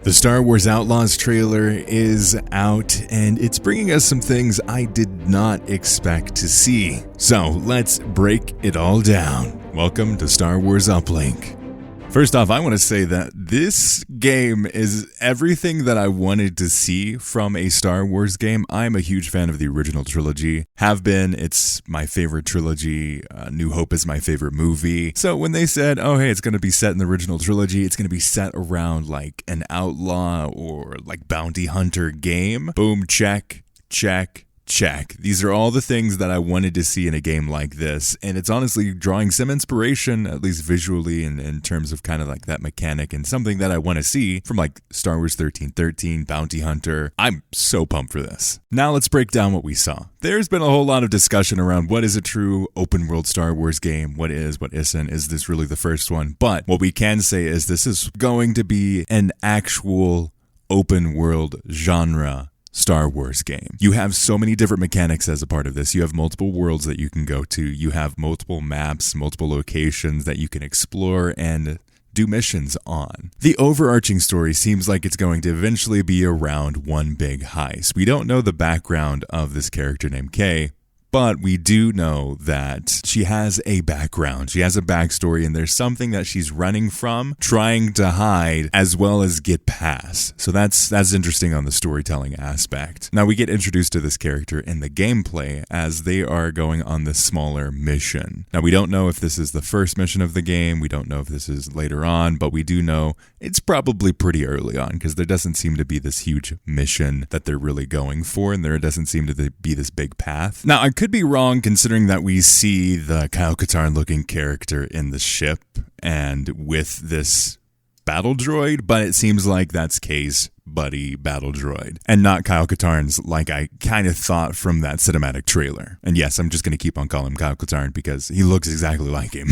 The Star Wars Outlaws trailer is out, and it's bringing us some things I did not expect to see. So let's break it all down. Welcome to Star Wars Uplink. First off, I want to say that this game is everything that I wanted to see from a Star Wars game. I'm a huge fan of the original trilogy. Have been. It's my favorite trilogy. New Hope is my favorite movie. So when they said, oh, hey, it's going to be set in the original trilogy, it's going to be set around like an outlaw or like bounty hunter game. Boom, check, check. Check. These are all the things that I wanted to see in a game like this, and it's honestly drawing some inspiration, at least visually, in terms of kind of like that mechanic and something that I want to see from like Star Wars 1313, Bounty Hunter. I'm so pumped for this. Now let's break down what we saw. There's been a whole lot of discussion around what is a true open world Star Wars game, what is, what isn't, is this really the first one? But what we can say is this is going to be an actual open world genre Star Wars game. You have so many different mechanics as a part of this. You have multiple worlds that you can go to. You have multiple maps, multiple locations that you can explore and do missions on. The overarching story seems like it's going to eventually be around one big heist. We don't know the background of this character named Kay, but we do know that she has a background. She has a backstory, and there's something that she's running from, trying to hide, as well as get past. So that's interesting on the storytelling aspect. Now, we get introduced to this character in the gameplay as they are going on this smaller mission. Now, we don't know if this is the first mission of the game. We don't know if this is later on, but we do know it's probably pretty early on because there doesn't seem to be this huge mission that they're really going for, and there doesn't seem to be this big path. Now, I could be wrong considering that we see the Kyle Katarn looking character in the ship and with this battle droid, but it seems like that's Kay's buddy battle droid and not Kyle Katarn's like I kind of thought from that cinematic trailer. And yes, I'm just going to keep on calling him Kyle Katarn because he looks exactly like him.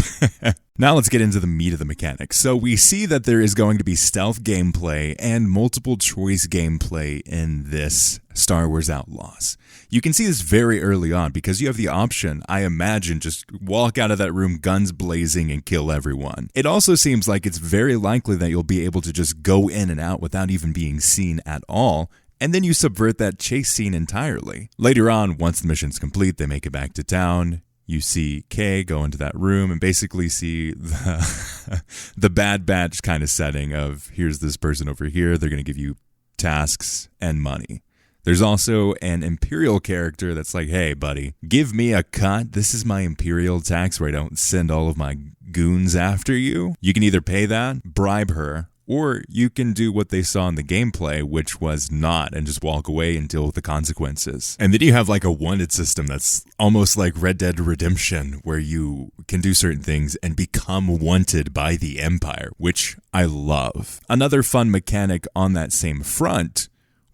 Now let's get into the meat of the mechanics. So we see that there is going to be stealth gameplay and multiple choice gameplay in this Star Wars Outlaws. You can see this very early on because you have the option, I imagine, just walk out of that room guns blazing and kill everyone. It also seems like it's very likely that you'll be able to just go in and out without even being seen at all, and then you subvert that chase scene entirely. Later on, once the mission's complete, they make it back to town. You see Kay go into that room and basically see the Bad Batch kind of setting of here's this person over here. They're going to give you tasks and money. There's also an Imperial character that's like, hey, buddy, give me a cut. This is my Imperial tax where I don't send all of my goons after you. You can either pay that, bribe her, or you can do what they saw in the gameplay, which was not, and just walk away and deal with the consequences. And then you have like a wanted system that's almost like Red Dead Redemption, where you can do certain things and become wanted by the Empire, which I love. Another fun mechanic on that same front,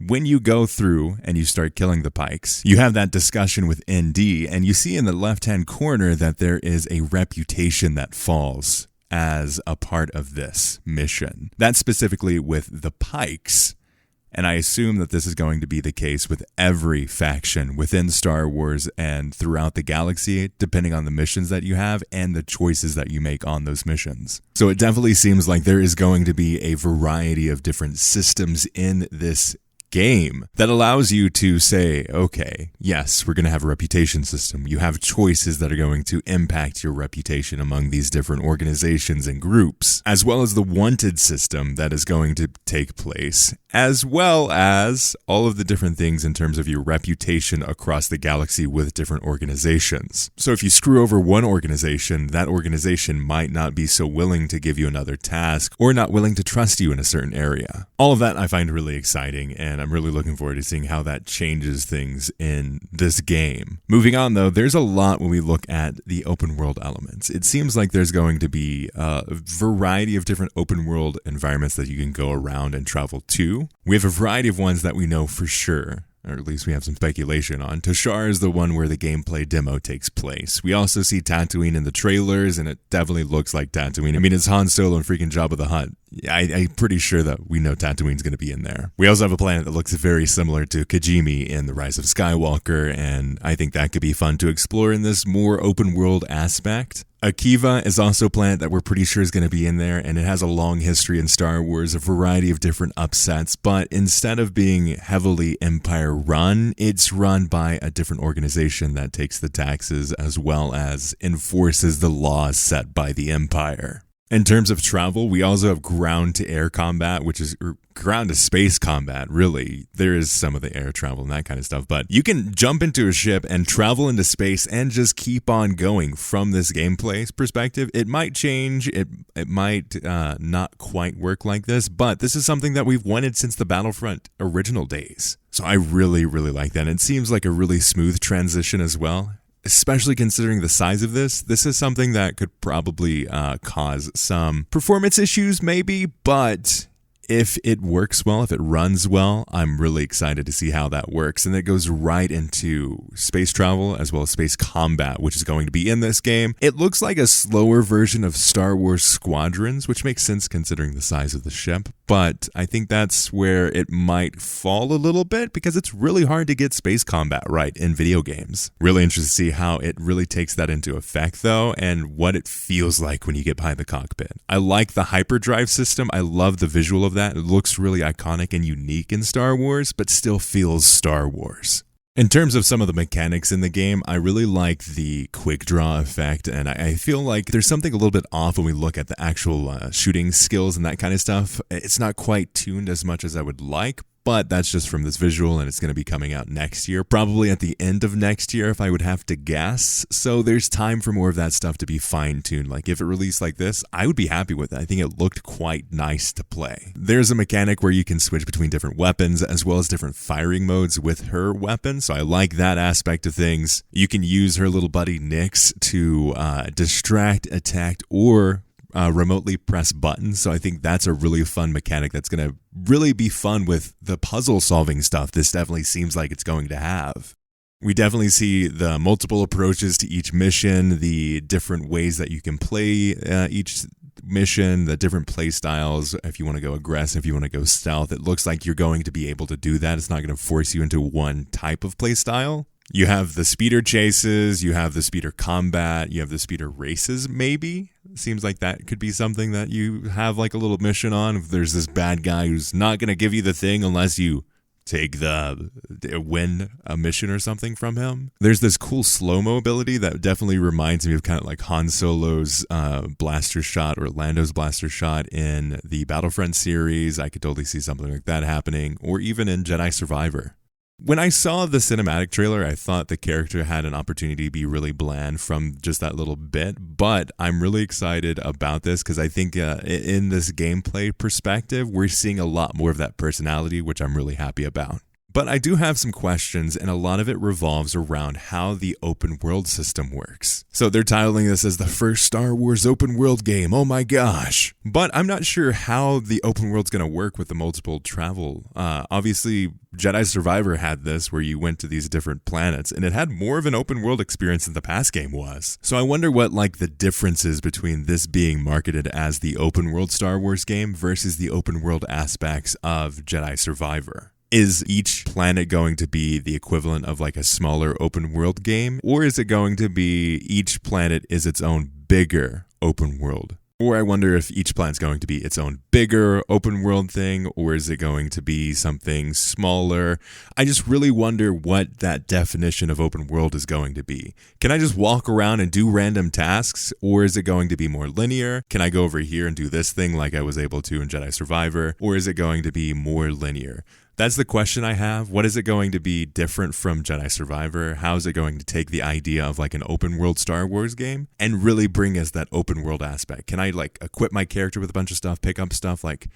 when you go through and you start killing the Pikes, you have that discussion with ND, and you see in the left-hand corner that there is a reputation that falls as a part of this mission. That's specifically with the Pikes, and I assume that this is going to be the case with every faction within Star Wars and throughout the galaxy, depending on the missions that you have and the choices that you make on those missions. So it definitely seems like there is going to be a variety of different systems in this game that allows you to say, okay, yes, we're going to have a reputation system. You have choices that are going to impact your reputation among these different organizations and groups, as well as the wanted system that is going to take place, as well as all of the different things in terms of your reputation across the galaxy with different organizations. So if you screw over one organization, that organization might not be so willing to give you another task or not willing to trust you in a certain area. All of that I find really exciting, and I'm really looking forward to seeing how that changes things in this game. Moving on, though, there's a lot when we look at the open world elements. It seems like there's going to be a variety of different open world environments that you can go around and travel to. We have a variety of ones that we know for sure, or at least we have some speculation on. Tashar is the one where the gameplay demo takes place. We also see Tatooine in the trailers, and it definitely looks like Tatooine. I mean, it's Han Solo and freaking Jabba the Hutt. I'm pretty sure that we know Tatooine's going to be in there. We also have a planet that looks very similar to Kijimi in The Rise of Skywalker, and I think that could be fun to explore in this more open world aspect. Akiva is also a planet that we're pretty sure is going to be in there, and it has a long history in Star Wars, a variety of different upsets, but instead of being heavily Empire run, it's run by a different organization that takes the taxes as well as enforces the laws set by the Empire. In terms of travel, we also have ground-to-air combat, which is ground-to-space combat, really. There is some of the air travel and that kind of stuff, but you can jump into a ship and travel into space and just keep on going from this gameplay perspective. It might change, it might not quite work like this, but this is something that we've wanted since the Battlefront original days. So I really, really like that. And it seems like a really smooth transition as well. Especially considering the size of this is something that could probably cause some performance issues maybe, but if it works well, if it runs well, I'm really excited to see how that works. And it goes right into space travel as well as space combat, which is going to be in this game. It looks like a slower version of Star Wars Squadrons, which makes sense considering the size of the ship. But I think that's where it might fall a little bit because it's really hard to get space combat right in video games. Really interested to see how it really takes that into effect though, and what it feels like when you get behind the cockpit. I like the hyperdrive system. I love the visual of that. It looks really iconic and unique in Star Wars, but still feels Star Wars. In terms of some of the mechanics in the game, I really like the quick draw effect, and I feel like there's something a little bit off when we look at the actual shooting skills and that kind of stuff. It's not quite tuned as much as I would like, but that's just from this visual, and it's going to be coming out next year, probably at the end of next year if I would have to guess. So there's time for more of that stuff to be fine-tuned. Like if it released like this, I would be happy with it. I think it looked quite nice to play. There's a mechanic where you can switch between different weapons as well as different firing modes with her weapon, so I like that aspect of things. You can use her little buddy Nyx to distract, attack, or remotely press buttons. So I think that's a really fun mechanic that's going to really be fun with the puzzle solving stuff this definitely seems like it's going to have. We definitely see the multiple approaches to each mission, the different ways that you can play each mission, the different play styles. If you want to go aggressive, if you want to go stealth, it looks like you're going to be able to do that. It's not going to force you into one type of play style. You have the speeder chases, you have the speeder combat, you have the speeder races, maybe. Seems like that could be something that you have like a little mission on. If there's this bad guy who's not going to give you the thing unless you win a mission or something from him. There's this cool slow-mo ability that definitely reminds me of kind of like Han Solo's blaster shot or Lando's blaster shot in the Battlefront series. I could totally see something like that happening, or even in Jedi Survivor. When I saw the cinematic trailer, I thought the character had an opportunity to be really bland from just that little bit, but I'm really excited about this because I think in this gameplay perspective, we're seeing a lot more of that personality, which I'm really happy about. But I do have some questions, and a lot of it revolves around how the open world system works. So they're titling this as the first Star Wars open world game. Oh my gosh. But I'm not sure how the open world's going to work with the multiple travel. Obviously, Jedi Survivor had this where you went to these different planets, and it had more of an open world experience than the past game was. So I wonder what like the difference is between this being marketed as the open world Star Wars game versus the open world aspects of Jedi Survivor. Is each planet going to be the equivalent of like a smaller open world game? Or is it going to be each planet is its own bigger open world? Or I wonder if each planet's going to be its own bigger open world thing, or is it going to be something smaller? I just really wonder what that definition of open world is going to be. Can I just walk around and do random tasks, or is it going to be more linear? Can I go over here and do this thing like I was able to in Jedi Survivor, or is it going to be more linear? That's the question I have. What is it going to be different from Jedi Survivor? How is it going to take the idea of like an open world Star Wars game and really bring us that open world aspect? Can I like equip my character with a bunch of stuff, pick up stuff? Like,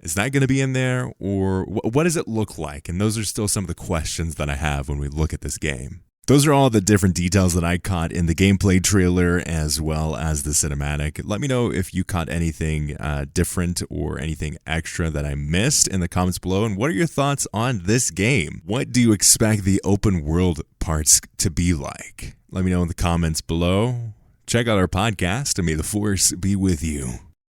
is that going to be in there, or what does it look like? And those are still some of the questions that I have when we look at this game. Those are all the different details that I caught in the gameplay trailer as well as the cinematic. Let me know if you caught anything different or anything extra that I missed in the comments below. And what are your thoughts on this game? What do you expect the open world parts to be like? Let me know in the comments below. Check out our podcast, and may the Force be with you.